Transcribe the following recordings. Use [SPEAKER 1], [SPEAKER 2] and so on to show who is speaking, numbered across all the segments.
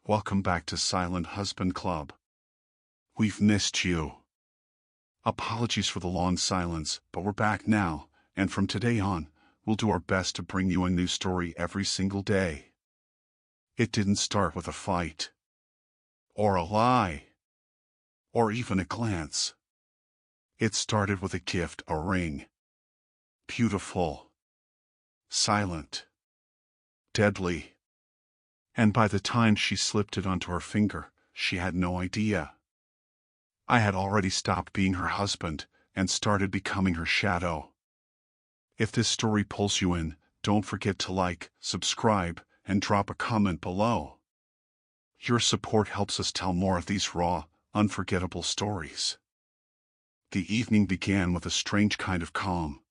[SPEAKER 1] Welcome back to Silent Husband Club. We've missed you. Apologies for the long silence, but we're back now, and from today on, we'll do our best to bring you a new story every single day. It didn't start with a fight, or a lie, or even a glance. It started with a gift, a ring. Beautiful, silent, deadly. And by the time she slipped it onto her finger, she had no idea. I had already stopped being her husband and started becoming her shadow. If this story pulls you in, don't forget to like, subscribe, and drop a comment below. Your support helps us tell more of these raw, unforgettable stories. The evening began with a strange kind of calm.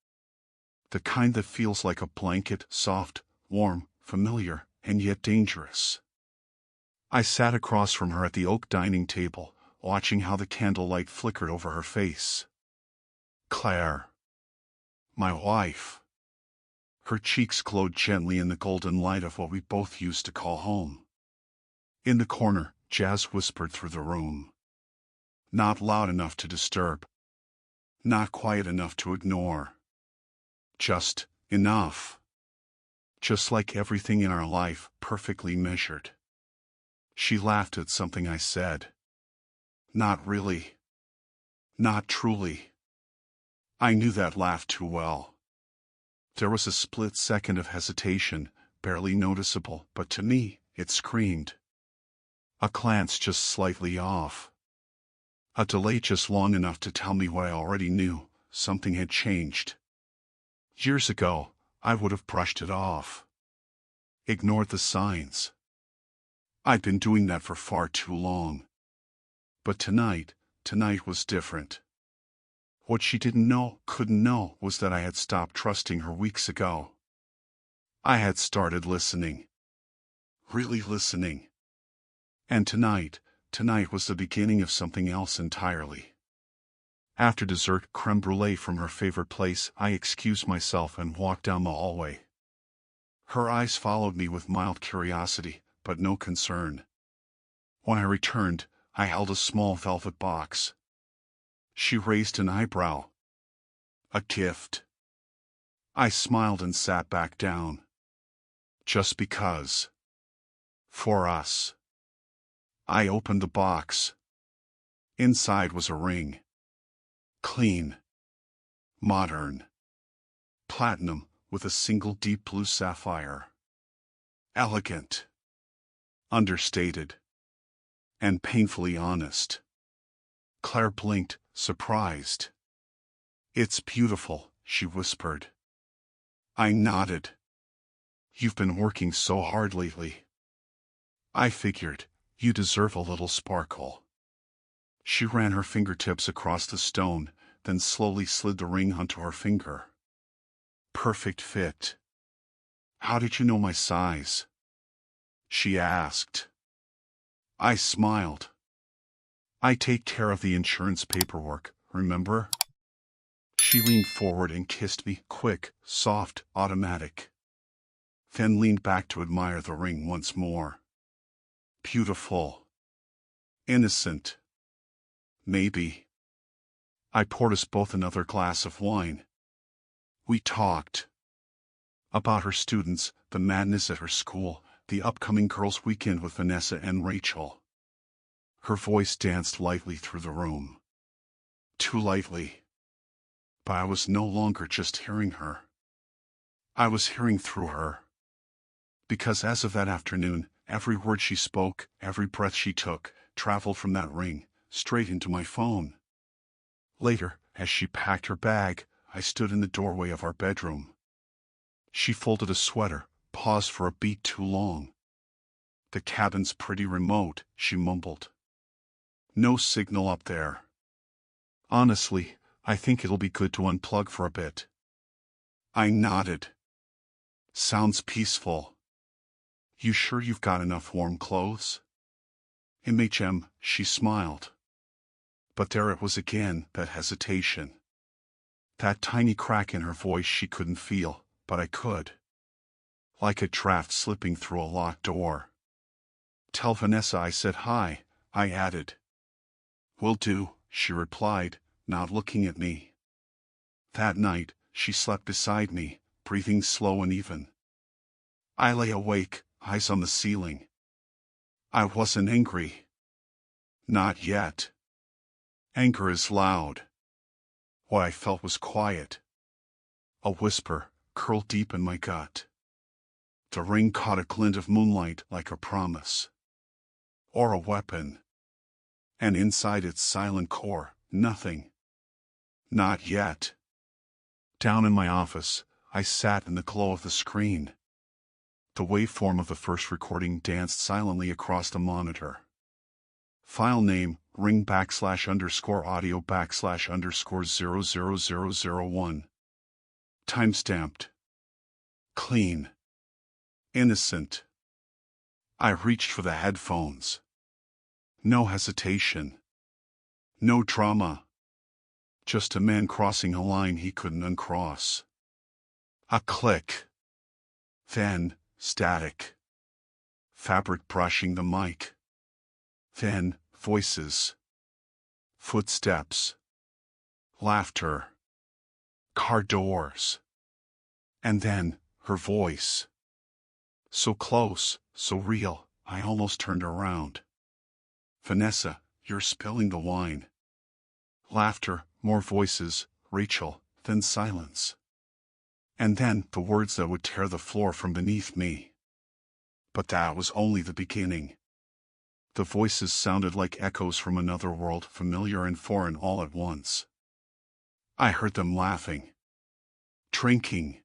[SPEAKER 1] The kind that feels like a blanket, soft, warm, familiar, and yet dangerous. I sat across from her at the oak dining table, watching how the candlelight flickered over her face. Claire. My wife. Her cheeks glowed gently in the golden light of what we both used to call home. In the corner, Jazz whispered through the room. Not loud enough to disturb. Not quiet enough to ignore. Just enough. Just like everything in our life, perfectly measured. She laughed at something I said. Not really. Not truly. I knew that laugh too well. There was a split second of hesitation, barely noticeable, but to me, it screamed. A glance just slightly off. A delay just long enough to tell me what I already knew: something had changed. Years ago, I would have brushed it off. Ignored the signs. I'd been doing that for far too long. But tonight was different. What she didn't know, couldn't know, was that I had stopped trusting her weeks ago. I had started listening. Really listening. And tonight was the beginning of something else entirely. After dessert creme brulee from her favorite place, I excused myself and walked down the hallway. Her eyes followed me with mild curiosity, but no concern. When I returned, I held a small velvet box. She raised an eyebrow. A gift. I smiled and sat back down. Just because. For us. I opened the box. Inside was a ring. Clean. Modern. Platinum, with a single deep blue sapphire. Elegant. Understated. And painfully honest. Claire blinked, surprised. It's beautiful, she whispered. I nodded. You've been working so hard lately. I figured, you deserve a little sparkle. She ran her fingertips across the stone, then slowly slid the ring onto her finger. Perfect fit. How did you know my size? She asked. I smiled. I take care of the insurance paperwork, remember? She leaned forward and kissed me, quick, soft, automatic. Then leaned back to admire the ring once more. Beautiful. Innocent. Maybe. I poured us both another glass of wine. We talked. About her students, the madness at her school, the upcoming girls' weekend with Vanessa and Rachel. Her voice danced lightly through the room. Too lightly. But I was no longer just hearing her. I was hearing through her. Because as of that afternoon, every word she spoke, every breath she took, traveled from that ring, straight into my phone. Later, as she packed her bag, I stood in the doorway of our bedroom. She folded a sweater, paused for a beat too long. The cabin's pretty remote, she mumbled. No signal up there. Honestly, I think it'll be good to unplug for a bit. I nodded. Sounds peaceful. You sure you've got enough warm clothes? She smiled. But there it was again, that hesitation. That tiny crack in her voice she couldn't feel, but I could. Like a draft slipping through a locked door. Tell Vanessa I said hi, I added. Will do, she replied, not looking at me. That night, she slept beside me, breathing slow and even. I lay awake, eyes on the ceiling. I wasn't angry. Not yet. Anger is loud. What I felt was quiet. A whisper curled deep in my gut. The ring caught a glint of moonlight like a promise. Or a weapon. And inside its silent core, nothing. Not yet. Down in my office, I sat in the glow of the screen. The waveform of the first recording danced silently across the monitor. File name, ring /_audio /00001. Timestamped. Clean. Innocent. I reached for the headphones. No hesitation. No drama. Just a man crossing a line he couldn't uncross. A click. Then, static. Fabric brushing the mic. Then, voices. Footsteps. Laughter. Car doors. And then, her voice. So close, so real, I almost turned around. Vanessa, you're spilling the wine. Laughter, more voices, Rachel, then silence. And then the words that would tear the floor from beneath me. But that was only the beginning. The voices sounded like echoes from another world, familiar and foreign all at once. I heard them laughing. Drinking.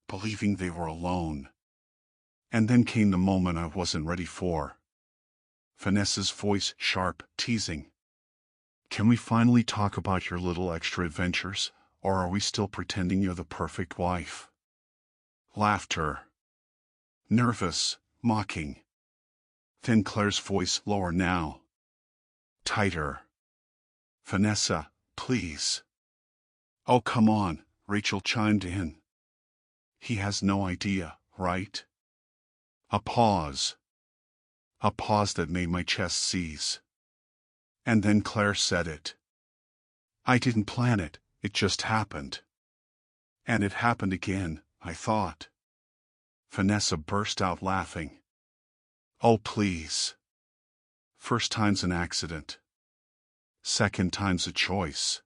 [SPEAKER 1] Believing they were alone. And then came the moment I wasn't ready for. Vanessa's voice, sharp, teasing. Can we finally talk about your little extra adventures, or are we still pretending you're the perfect wife? Laughter. Nervous, mocking. Then Claire's voice, lower now. Tighter. Vanessa, please. Oh, come on, Rachel chimed in. He has no idea, right? A pause. A pause that made my chest seize. And then Claire said it. I didn't plan it, it just happened. And it happened again, I thought. Vanessa burst out laughing. Oh, please. First time's an accident. Second time's a choice.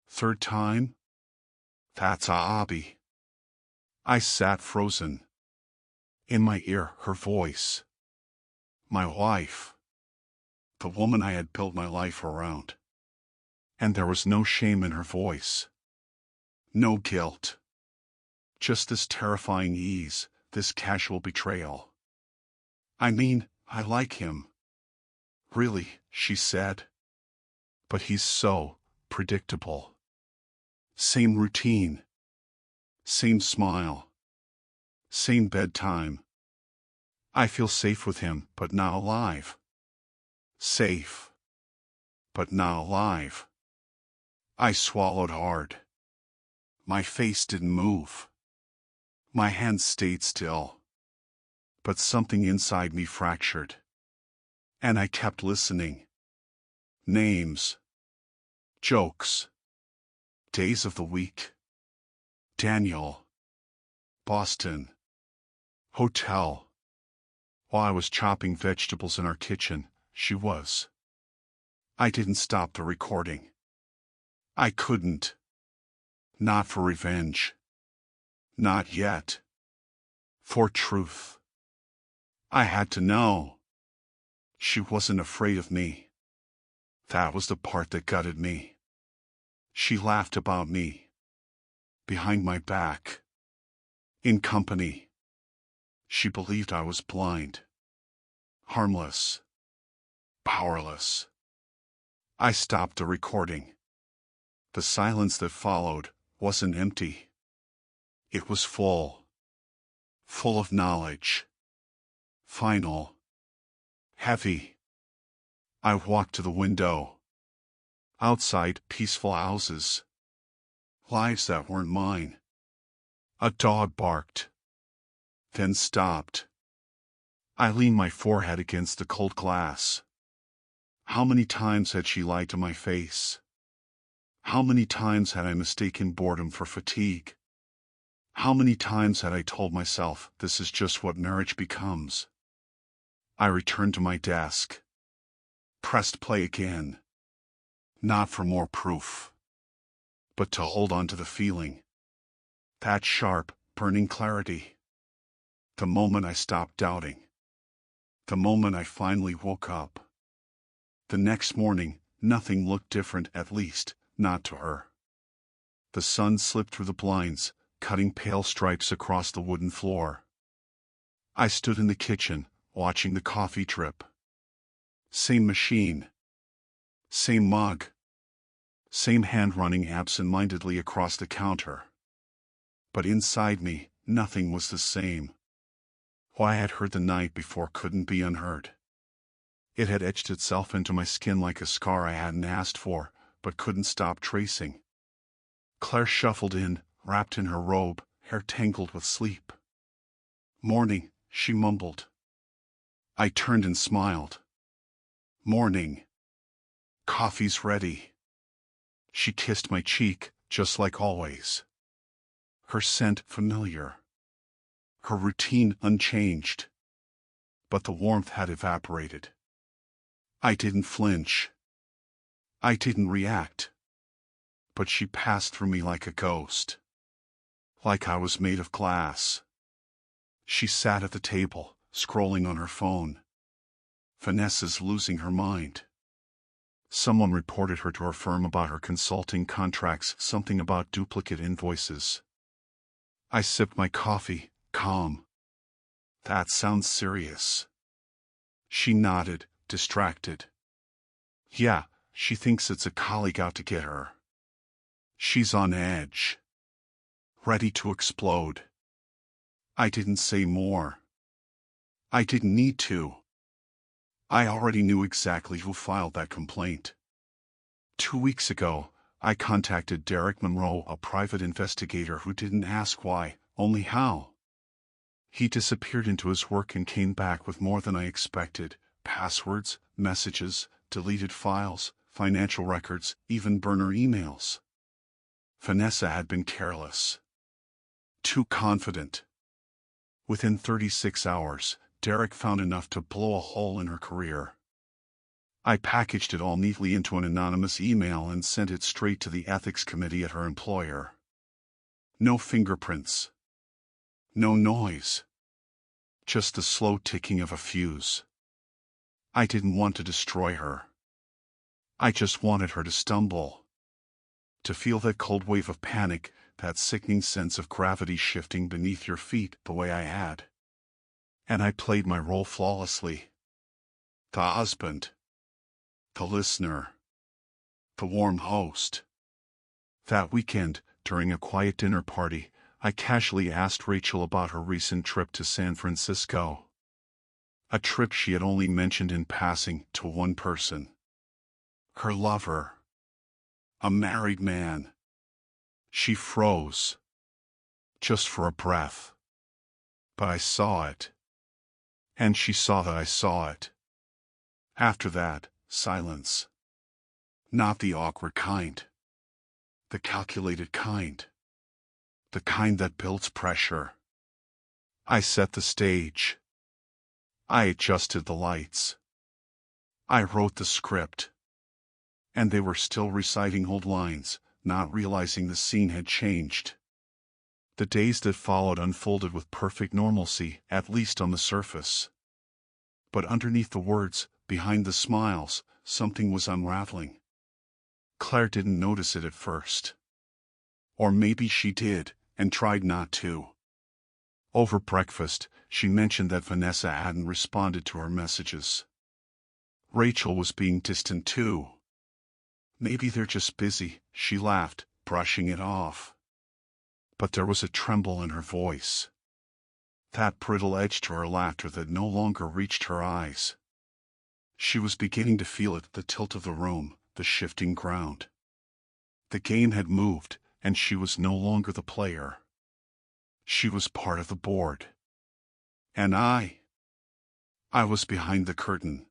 [SPEAKER 1] Third time? That's a hobby. I sat frozen. In my ear, her voice. My wife. The woman I had built my life around. And there was no shame in her voice. No guilt. Just this terrifying ease, this casual betrayal. I mean, I like him. Really, she said. But he's so predictable. Same routine. Same smile. Same bedtime. I feel safe with him, but not alive. Safe. But not alive. I swallowed hard. My face didn't move. My hands stayed still. But something inside me fractured. And I kept listening. Names. Jokes. Days of the week. Daniel. Boston. Hotel. While I was chopping vegetables in our kitchen, she was. I didn't stop the recording. I couldn't. Not for revenge. Not yet. For truth. I had to know. She wasn't afraid of me. That was the part that gutted me. She laughed about me. Behind my back. In company. She believed I was blind. Harmless. Powerless. I stopped the recording. The silence that followed wasn't empty. It was full. Full of knowledge. Final. Heavy. I walked to the window. Outside, peaceful houses. Lives that weren't mine. A dog barked. Then stopped. I leaned my forehead against the cold glass. How many times had she lied to my face? How many times had I mistaken boredom for fatigue? How many times had I told myself, this is just what marriage becomes? I returned to my desk. Pressed play again. Not for more proof, but to hold on to the feeling. That sharp, burning clarity. The moment I stopped doubting. The moment I finally woke up. The next morning, nothing looked different, at least, not to her. The sun slipped through the blinds, cutting pale stripes across the wooden floor. I stood in the kitchen, watching the coffee drip. Same machine. Same mug. Same hand running absent-mindedly across the counter. But inside me, nothing was the same. What I had heard the night before couldn't be unheard. It had etched itself into my skin like a scar I hadn't asked for, but couldn't stop tracing. Claire shuffled in, wrapped in her robe, hair tangled with sleep. "Morning," she mumbled. I turned and smiled. "Morning. Coffee's ready." She kissed my cheek, just like always. Her scent familiar. Her routine unchanged. But the warmth had evaporated. I didn't flinch. I didn't react. But she passed through me like a ghost. Like I was made of glass. She sat at the table, scrolling on her phone. Vanessa's losing her mind. Someone reported her to her firm about her consulting contracts, something about duplicate invoices. I sipped my coffee, calm. That sounds serious. She nodded, distracted. Yeah, she thinks it's a colleague out to get her. She's on edge. Ready to explode. I didn't say more. I didn't need to. I already knew exactly who filed that complaint. 2 weeks ago, I contacted Derek Monroe, a private investigator who didn't ask why, only how. He disappeared into his work and came back with more than I expected: passwords, messages, deleted files, financial records, even burner emails. Vanessa had been careless. Too confident. Within 36 hours, Derek found enough to blow a hole in her career. I packaged it all neatly into an anonymous email and sent it straight to the ethics committee at her employer. No fingerprints. No noise. Just the slow ticking of a fuse. I didn't want to destroy her. I just wanted her to stumble. To feel that cold wave of panic, that sickening sense of gravity shifting beneath your feet the way I had. And I played my role flawlessly. The husband. The listener. The warm host. That weekend, during a quiet dinner party, I casually asked Rachel about her recent trip to San Francisco. A trip she had only mentioned in passing to one person. Her lover. A married man. She froze. Just for a breath. But I saw it. And she saw that I saw it. After that, silence. Not the awkward kind. The calculated kind. The kind that builds pressure. I set the stage. I adjusted the lights. I wrote the script. And they were still reciting old lines, not realizing the scene had changed. The days that followed unfolded with perfect normalcy, at least on the surface. But underneath the words, behind the smiles, something was unraveling. Claire didn't notice it at first. Or maybe she did, and tried not to. Over breakfast, she mentioned that Vanessa hadn't responded to her messages. Rachel was being distant too. Maybe they're just busy, she laughed, brushing it off. But there was a tremble in her voice. That brittle edge to her laughter that no longer reached her eyes. She was beginning to feel it, the tilt of the room, the shifting ground. The game had moved, and she was no longer the player. She was part of the board. And I I was behind the curtain.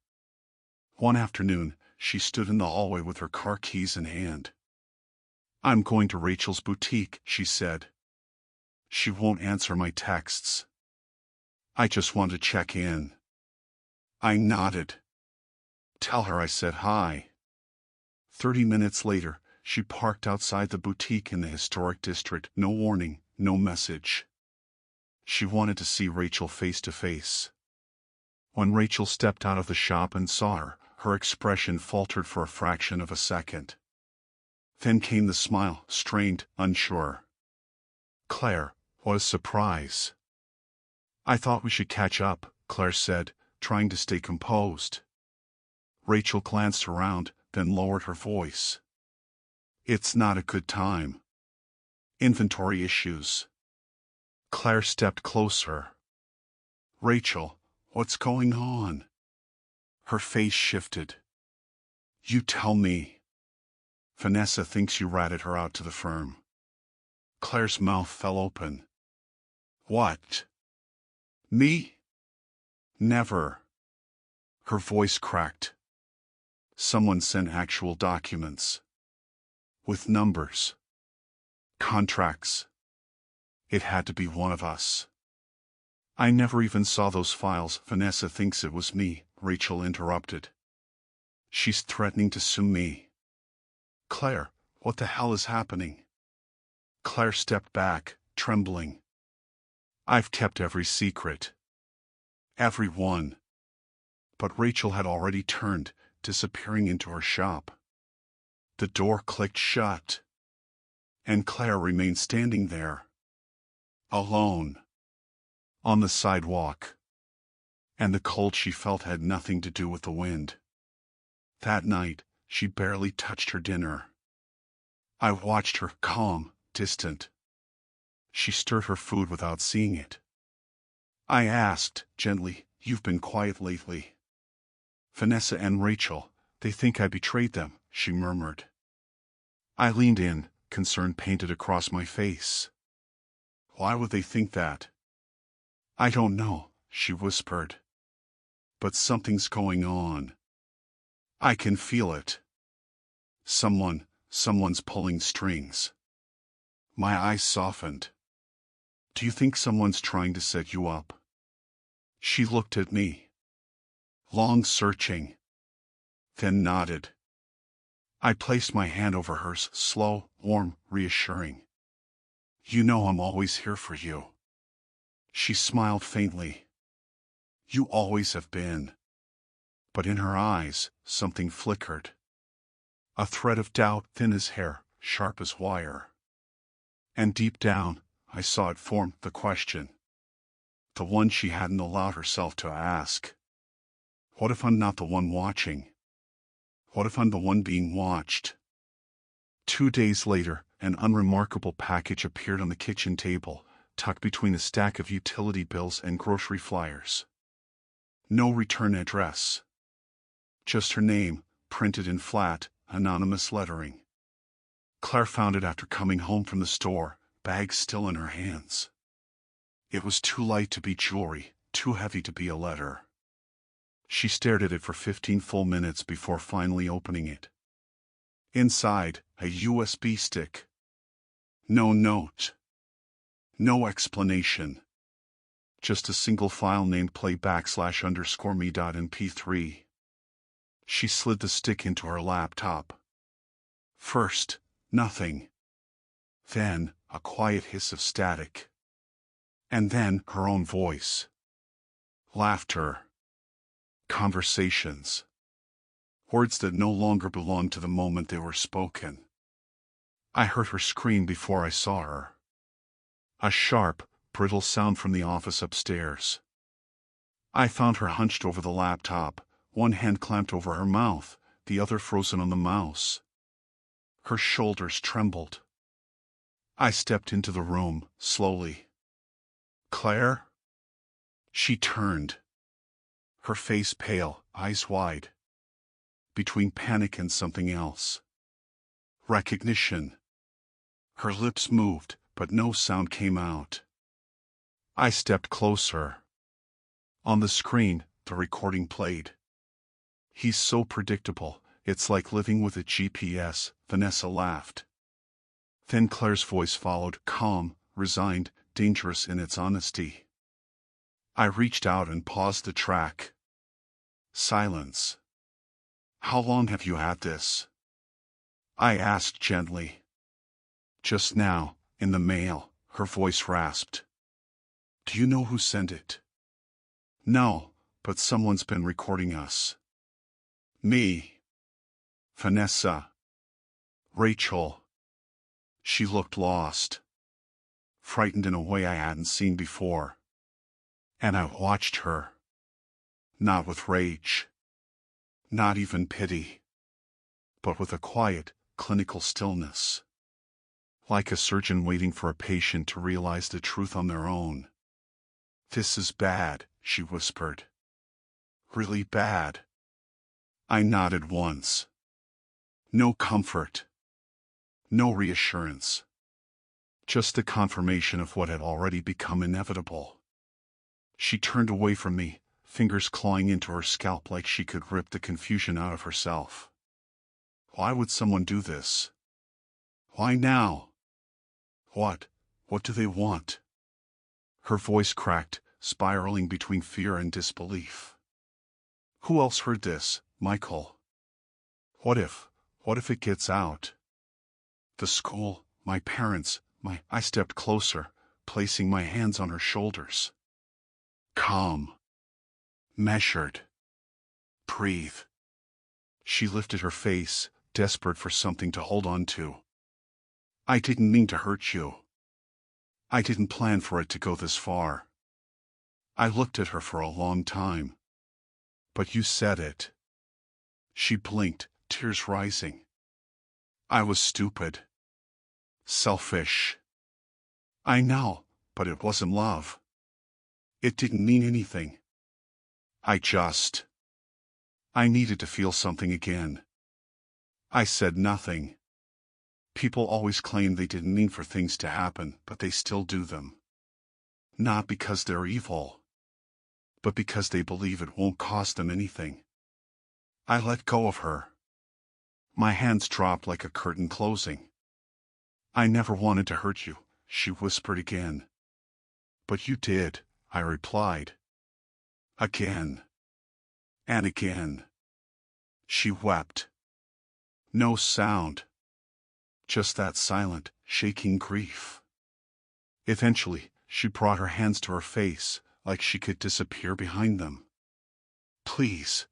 [SPEAKER 1] One afternoon, she stood in the hallway with her car keys in hand. "I'm going to Rachel's boutique," she said. "She won't answer my texts. I just want to check in." I nodded. "Tell her I said hi." 30 minutes later, she parked outside the boutique in the historic district. No warning, no message. She wanted to see Rachel face to face. When Rachel stepped out of the shop and saw her, her expression faltered for a fraction of a second. Then came the smile, strained, unsure. "Claire, what a surprise." "I thought we should catch up," Claire said, trying to stay composed. Rachel glanced around, then lowered her voice. "It's not a good time. Inventory issues." Claire stepped closer. "Rachel, what's going on?" Her face shifted. "You tell me." "Vanessa thinks you ratted her out to the firm." Claire's mouth fell open. "What? Me? Never." Her voice cracked. "Someone sent actual documents. With numbers. Contracts. It had to be one of us." "I never even saw those files." "Vanessa thinks it was me," Rachel interrupted. "She's threatening to sue me." "Claire, what the hell is happening?" Claire stepped back, trembling. "I've kept every secret. Every one." But Rachel had already turned, disappearing into her shop. The door clicked shut. And Claire remained standing there. Alone. On the sidewalk. And the cold she felt had nothing to do with the wind. That night, she barely touched her dinner. I watched her, calm, distant. She stirred her food without seeing it. I asked, gently, "You've been quiet lately." "Vanessa and Rachel, they think I betrayed them," she murmured. I leaned in, concern painted across my face. "Why would they think that?" "I don't know," she whispered. "But something's going on. I can feel it. Someone's pulling strings." My eyes softened. "Do you think someone's trying to set you up?" She looked at me. Long, searching. Then nodded. I placed my hand over hers, slow, warm, reassuring. "You know I'm always here for you." She smiled faintly. "You always have been." But in her eyes, something flickered. A thread of doubt, thin as hair, sharp as wire. And deep down, I saw it form, the question. The one she hadn't allowed herself to ask. What if I'm not the one watching? What if I'm the one being watched? 2 days later, an unremarkable package appeared on the kitchen table, tucked between a stack of utility bills and grocery flyers. No return address. Just her name, printed in flat, anonymous lettering. Claire found it after coming home from the store, bag still in her hands. It was too light to be jewelry, too heavy to be a letter. She stared at it for 15 full minutes before finally opening it. Inside, a USB stick. No note. No explanation. Just a single file named play_me.mp3. She slid the stick into her laptop. First, nothing. Then, a quiet hiss of static. And then, her own voice. Laughter. Conversations. Words that no longer belonged to the moment they were spoken. I heard her scream before I saw her. A sharp, brittle sound from the office upstairs. I found her hunched over the laptop, one hand clamped over her mouth, the other frozen on the mouse. Her shoulders trembled. I stepped into the room, slowly. "Claire?" She turned. Her face pale, eyes wide. Between panic and something else. Recognition. Her lips moved, but no sound came out. I stepped closer. On the screen, the recording played. He's so predictable, it's like living with a GPS, Vanessa laughed. Then Claire's voice followed, calm, resigned, dangerous in its honesty. I reached out and paused the track. Silence. How long have you had this? I asked gently. Just now, in the mail, her voice rasped. Do you know who sent it? No, but someone's been recording us. Me. Vanessa. Rachel. She looked lost. Frightened in a way I hadn't seen before. And I watched her. Not with rage. Not even pity. But with a quiet, clinical stillness. Like a surgeon waiting for a patient to realize the truth on their own. This is bad, she whispered. Really bad. I nodded once. No comfort. No reassurance. Just the confirmation of what had already become inevitable. She turned away from me, fingers clawing into her scalp like she could rip the confusion out of herself. Why would someone do this? Why now? What do they want? Her voice cracked, spiraling between fear and disbelief. Who else heard this, Michael? What if it gets out? The school, my parents, I stepped closer, placing my hands on her shoulders. Calm. Measured. Breathe. She lifted her face, desperate for something to hold on to. I didn't mean to hurt you. I didn't plan for it to go this far. I looked at her for a long time. But you said it. She blinked, tears rising. I was stupid. Selfish. I know, but it wasn't love. It didn't mean anything. I needed to feel something again. I said nothing. People always claim they didn't mean for things to happen, but they still do them. Not because they're evil, but because they believe it won't cost them anything. I let go of her. My hands dropped like a curtain closing. I never wanted to hurt you, she whispered again. But you did, I replied. Again. And again. She wept. No sound. Just that silent, shaking grief. Eventually, she brought her hands to her face, like she could disappear behind them. Please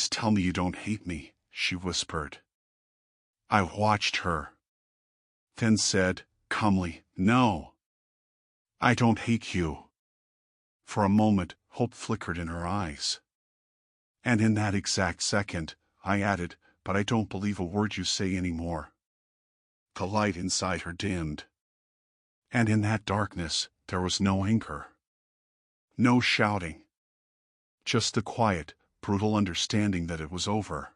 [SPEAKER 1] tell me you don't hate me, she whispered. I watched her. Then said, calmly, no. I don't hate you. For a moment, hope flickered in her eyes. And in that exact second, I added, but I don't believe a word you say anymore. The light inside her dimmed. And in that darkness, there was no anger. No shouting. Just the quiet, brutal understanding that it was over.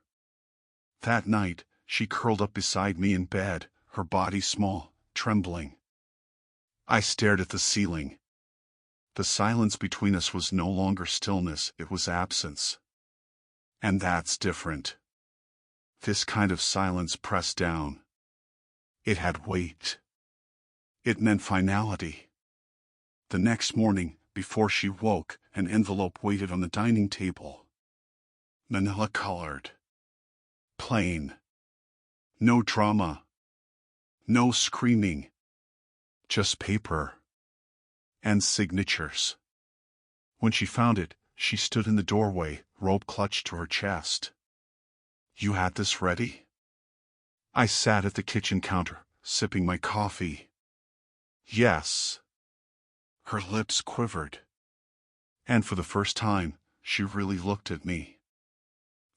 [SPEAKER 1] That night, she curled up beside me in bed, her body small, trembling. I stared at the ceiling. The silence between us was no longer stillness, it was absence. And that's different. This kind of silence pressed down. It had weight. It meant finality. The next morning, before she woke, an envelope waited on the dining table. Manila-colored. Plain. No drama. No screaming. Just paper. And signatures. When she found it, she stood in the doorway, robe clutched to her chest. You had this ready? I sat at the kitchen counter, sipping my coffee. Yes. Her lips quivered. And for the first time, she really looked at me.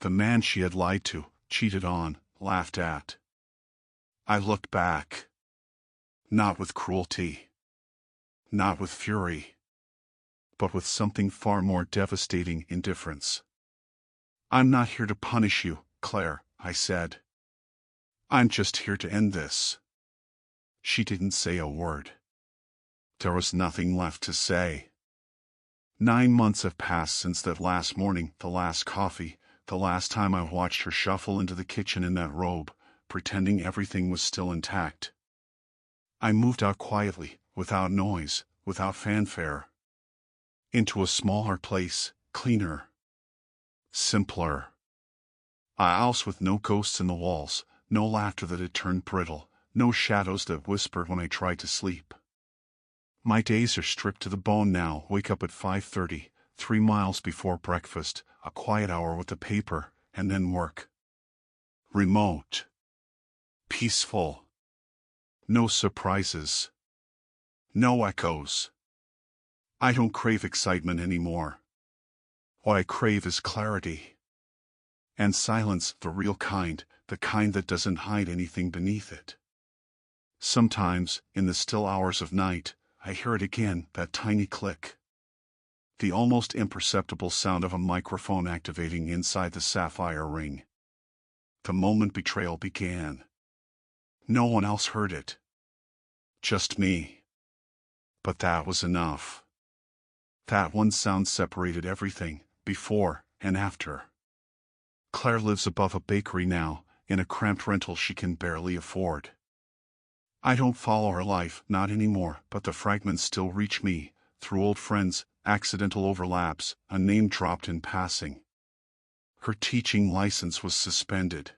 [SPEAKER 1] The man she had lied to, cheated on, laughed at. I looked back. Not with cruelty. Not with fury. But with something far more devastating: indifference. I'm not here to punish you, Claire, I said. I'm just here to end this. She didn't say a word. There was nothing left to say. 9 months have passed since that last morning, the last coffee, the last time I watched her shuffle into the kitchen in that robe, pretending everything was still intact. I moved out quietly, without noise, without fanfare. Into a smaller place, cleaner, simpler. A house with no ghosts in the walls, no laughter that had turned brittle, no shadows that whispered when I tried to sleep. My days are stripped to the bone now. Wake up at 5:30, 3 miles before breakfast, a quiet hour with the paper, and then work. Remote. Peaceful. No surprises. No echoes. I don't crave excitement anymore. What I crave is clarity. And silence, the real kind, the kind that doesn't hide anything beneath it. Sometimes, in the still hours of night, I hear it again, that tiny click. The almost imperceptible sound of a microphone activating inside the Sapphire ring. The moment betrayal began. No one else heard it. Just me. But that was enough. That one sound separated everything, before and after. Claire lives above a bakery now, in a cramped rental she can barely afford. I don't follow her life, not anymore, but the fragments still reach me, through old friends, accidental overlaps, a name dropped in passing. Her teaching license was suspended.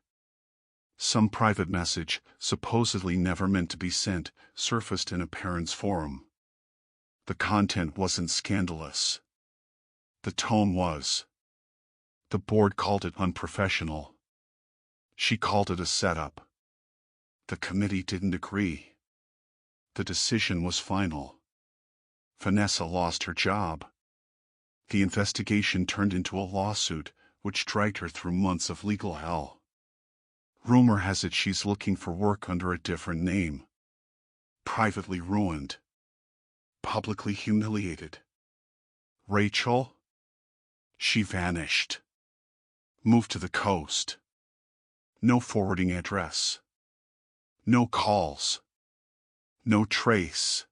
[SPEAKER 1] Some private message, supposedly never meant to be sent, surfaced in a parent's forum. The content wasn't scandalous. The tone was. The board called it unprofessional. She called it a setup. The committee didn't agree. The decision was final. Vanessa lost her job. The investigation turned into a lawsuit, which dragged her through months of legal hell. Rumor has it she's looking for work under a different name. Privately ruined. Publicly humiliated. Rachel? She vanished. Moved to the coast. No forwarding address. No calls. No trace.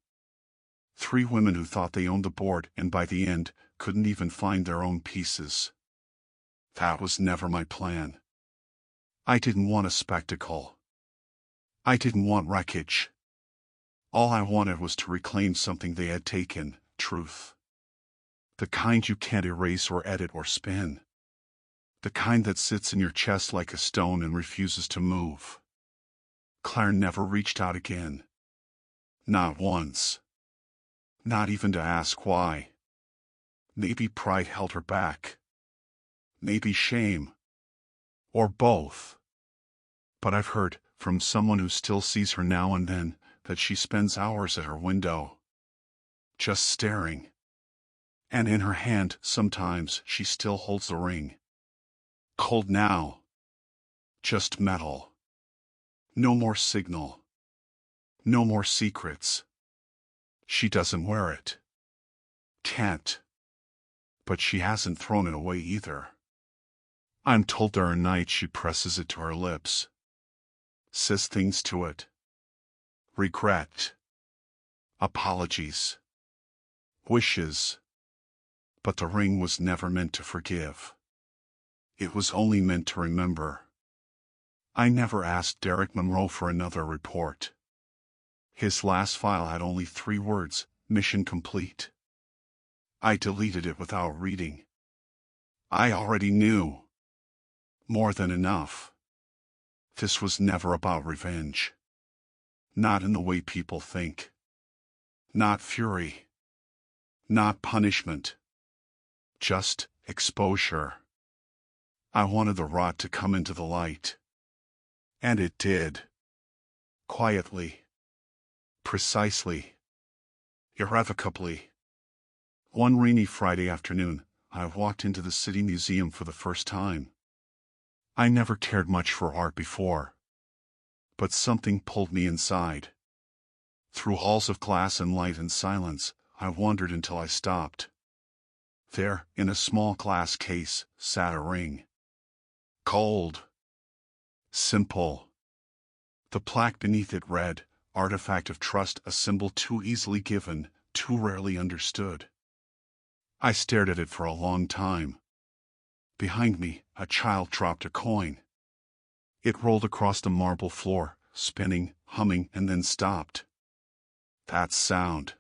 [SPEAKER 1] 3 women who thought they owned the board and by the end couldn't even find their own pieces. That was never my plan. I didn't want a spectacle. I didn't want wreckage. All I wanted was to reclaim something they had taken, truth. The kind you can't erase or edit or spin. The kind that sits in your chest like a stone and refuses to move. Claire never reached out again. Not once. Not even to ask why. Maybe pride held her back. Maybe shame. Or both. But I've heard, from someone who still sees her now and then, that she spends hours at her window. Just staring. And in her hand, sometimes, she still holds the ring. Cold now. Just metal. No more signal. No more secrets. She doesn't wear it. Can't. But she hasn't thrown it away either. I'm told there are nights she presses it to her lips. Says things to it. Regret. Apologies. Wishes. But the ring was never meant to forgive. It was only meant to remember. I never asked Derek Monroe for another report. His last file had only 3 words, mission complete. I deleted it without reading. I already knew. More than enough. This was never about revenge. Not in the way people think. Not fury. Not punishment. Just exposure. I wanted the rot to come into the light. And it did. Quietly. Precisely. Irrevocably. One rainy Friday afternoon, I walked into the City Museum for the first time. I never cared much for art before. But something pulled me inside. Through halls of glass and light and silence, I wandered until I stopped. There, in a small glass case, sat a ring. Cold. Simple. The plaque beneath it read, "Artifact of trust, a symbol too easily given, too rarely understood." I stared at it for a long time. Behind me, a child dropped a coin. It rolled across the marble floor, spinning, humming, and then stopped. That sound.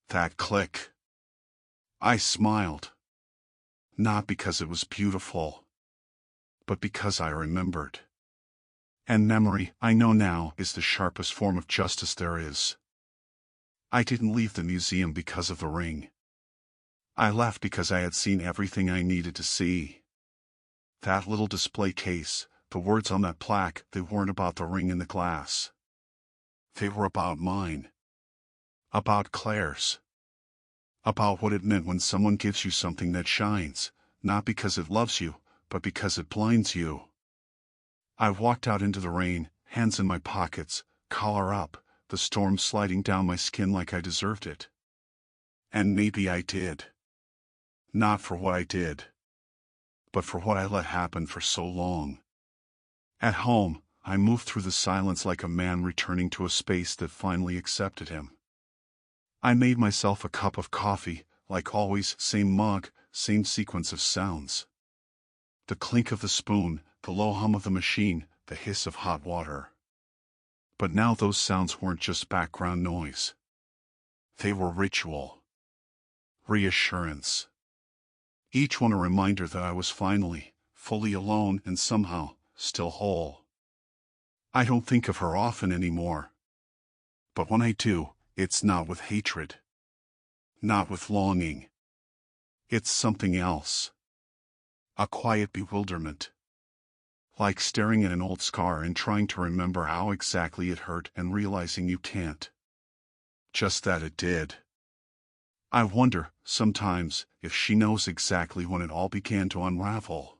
[SPEAKER 1] That click. I smiled. Not because it was beautiful, but because I remembered. And memory, I know now, is the sharpest form of justice there is. I didn't leave the museum because of the ring. I left because I had seen everything I needed to see. That little display case, the words on that plaque, they weren't about the ring in the glass. They were about mine. About Claire's. About what it meant when someone gives you something that shines, not because it loves you, but because it blinds you. I walked out into the rain, hands in my pockets, collar up, the storm sliding down my skin like I deserved it. And maybe I did. Not for what I did, but for what I let happen for so long. At home, I moved through the silence like a man returning to a space that finally accepted him. I made myself a cup of coffee, like always, same mug, same sequence of sounds. The clink of the spoon, the low hum of the machine, the hiss of hot water. But now those sounds weren't just background noise. They were ritual. Reassurance. Each one a reminder that I was finally, fully alone and somehow, still whole. I don't think of her often anymore. But when I do, it's not with hatred. Not with longing. It's something else. A quiet bewilderment. Like staring at an old scar and trying to remember how exactly it hurt and realizing you can't. Just that it did. I wonder, sometimes, if she knows exactly when it all began to unravel.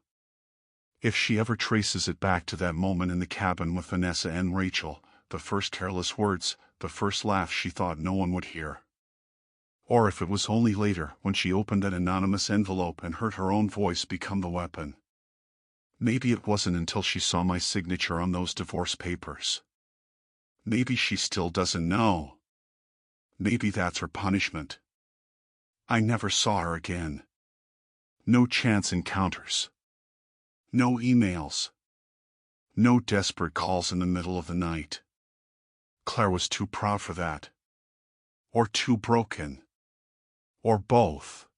[SPEAKER 1] If she ever traces it back to that moment in the cabin with Vanessa and Rachel, the first careless words, the first laugh she thought no one would hear. Or if it was only later, when she opened that anonymous envelope and heard her own voice become the weapon. Maybe it wasn't until she saw my signature on those divorce papers. Maybe she still doesn't know. Maybe that's her punishment. I never saw her again. No chance encounters. No emails. No desperate calls in the middle of the night. Claire was too proud for that. Or too broken. Or both.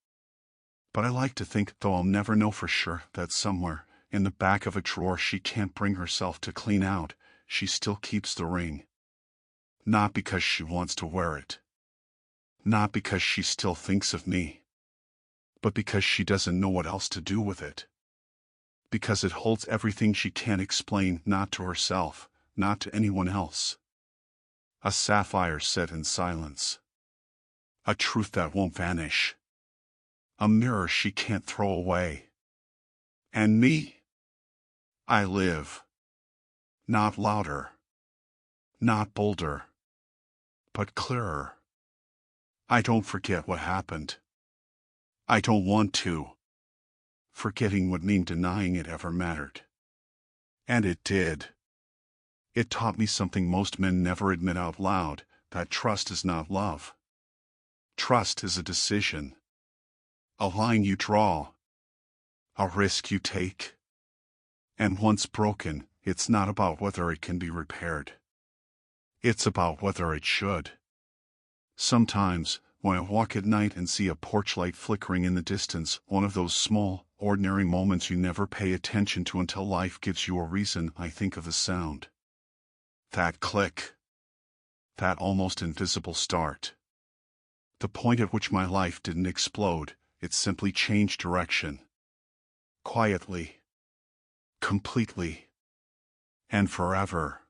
[SPEAKER 1] But I like to think, though I'll never know for sure, that somewhere, in the back of a drawer she can't bring herself to clean out, she still keeps the ring. Not because she wants to wear it. Not because she still thinks of me. But because she doesn't know what else to do with it. Because it holds everything she can't explain, not to herself, not to anyone else. A sapphire set in silence. A truth that won't vanish. A mirror she can't throw away. And me? I live. Not louder. Not bolder. But clearer. I don't forget what happened. I don't want to. Forgetting would mean denying it ever mattered. And it did. It taught me something most men never admit out loud, that trust is not love. Trust is a decision. A line you draw. A risk you take. And once broken, it's not about whether it can be repaired. It's about whether it should. Sometimes, when I walk at night and see a porch light flickering in the distance, one of those small, ordinary moments you never pay attention to until life gives you a reason, I think of the sound. That click. That almost invisible start. The point at which my life didn't explode, it simply changed direction. Quietly. Completely. And forever.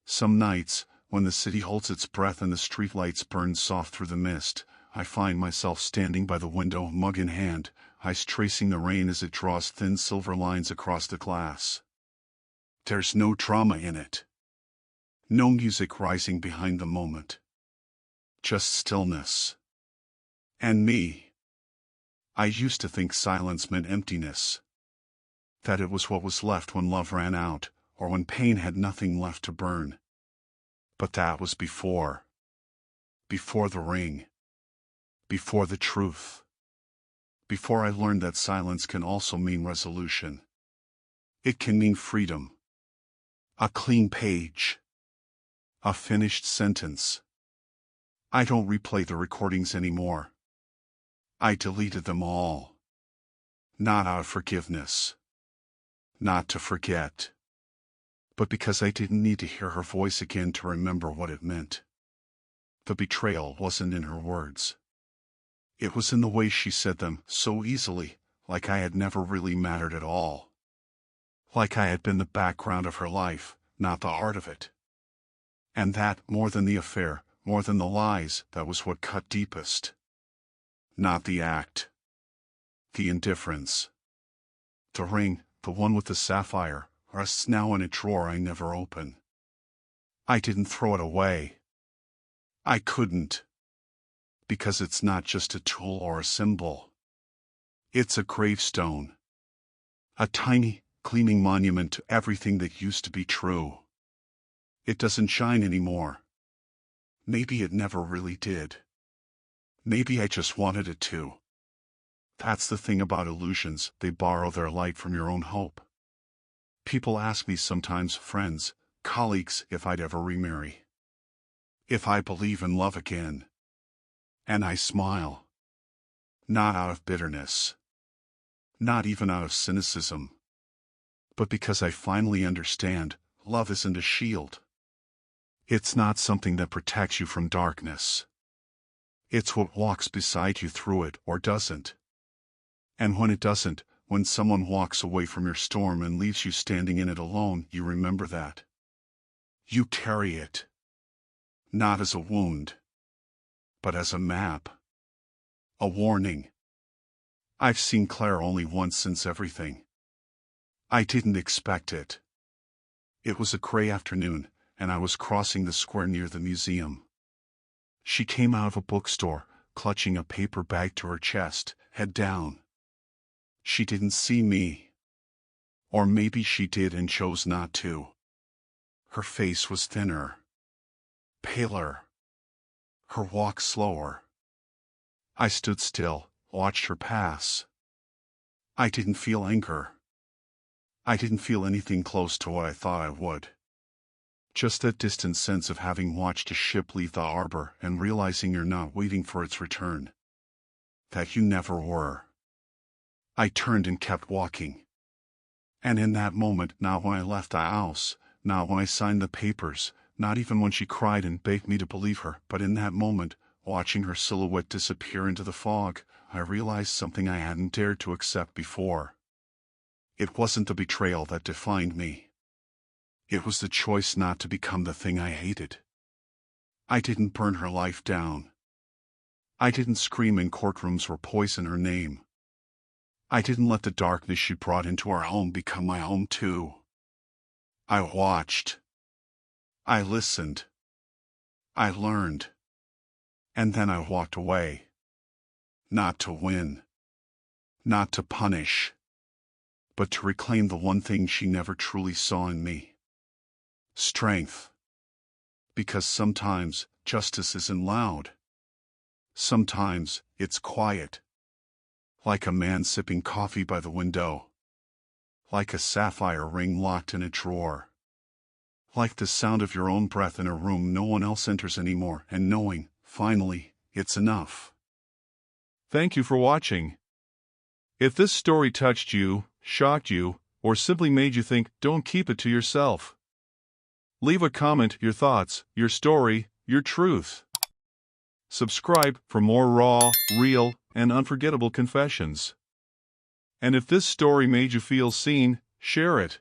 [SPEAKER 1] Some nights, when the city holds its breath and the streetlights burn soft through the mist, I find myself standing by the window, mug in hand, eyes tracing the rain as it draws thin silver lines across the glass. There's no drama in it. No music rising behind the moment. Just stillness. And me. I used to think silence meant emptiness. That it was what was left when love ran out, or when pain had nothing left to burn. But that was before. Before the ring. Before the truth. before I learned that silence can also mean resolution. It can mean freedom. A clean page. A finished sentence. I don't replay the recordings anymore. I deleted them all. Not out of forgiveness. Not to forget. But because I didn't need to hear her voice again to remember what it meant. The betrayal wasn't in her words. It was in the way she said them so easily, like I had never really mattered at all. Like I had been the background of her life, not the heart of it. And that, more than the affair, more than the lies, that was what cut deepest. Not the act. The indifference. The ring, the one with the sapphire, rests now in a drawer I never open. I didn't throw it away. I couldn't. Because it's not just a tool or a symbol. It's a gravestone. A tiny, gleaming monument to everything that used to be true. It doesn't shine anymore. Maybe it never really did. Maybe I just wanted it to. That's the thing about illusions, they borrow their light from your own hope. People ask me sometimes, friends, colleagues, if I'd ever remarry. If I believe in love again. And I smile. Not out of bitterness. Not even out of cynicism. But because I finally understand, love isn't a shield. It's not something that protects you from darkness. It's what walks beside you through it or doesn't. And when it doesn't, when someone walks away from your storm and leaves you standing in it alone, you remember that. You carry it. Not as a wound, but as a map. A warning. I've seen Claire only once since everything. I didn't expect it. It was a gray afternoon, and I was crossing the square near the museum. She came out of a bookstore, clutching a paper bag to her chest, head down. She didn't see me. Or maybe she did and chose not to. Her face was thinner. Paler. Her walk slower. I stood still, watched her pass. I didn't feel anger. I didn't feel anything close to what I thought I would. Just that distant sense of having watched a ship leave the harbor and realizing you're not waiting for its return. That you never were. I turned and kept walking. And in that moment, not when I left the house, not when I signed the papers, not even when she cried and begged me to believe her, but in that moment, watching her silhouette disappear into the fog, I realized something I hadn't dared to accept before. It wasn't the betrayal that defined me. It was the choice not to become the thing I hated. I didn't burn her life down. I didn't scream in courtrooms or poison her name. I didn't let the darkness she brought into our home become my home too. I watched. I listened. I learned. And then I walked away. Not to win. Not to punish. But to reclaim the one thing she never truly saw in me. Strength. Because sometimes justice isn't loud. Sometimes it's quiet. Like a man sipping coffee by the window. Like a sapphire ring locked in a drawer. Like the sound of your own breath in a room no one else enters anymore, and knowing, finally, it's enough.
[SPEAKER 2] Thank you for watching. If this story touched you, shocked you, or simply made you think, don't keep it to yourself. Leave a comment, your thoughts, your story, your truth. Subscribe for more raw, real, and unforgettable confessions. And if this story made you feel seen, share it.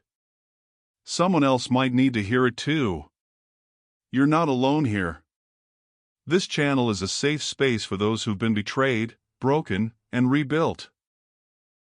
[SPEAKER 2] Someone else might need to hear it too. You're not alone here. This channel is a safe space for those who've been betrayed, broken, and rebuilt.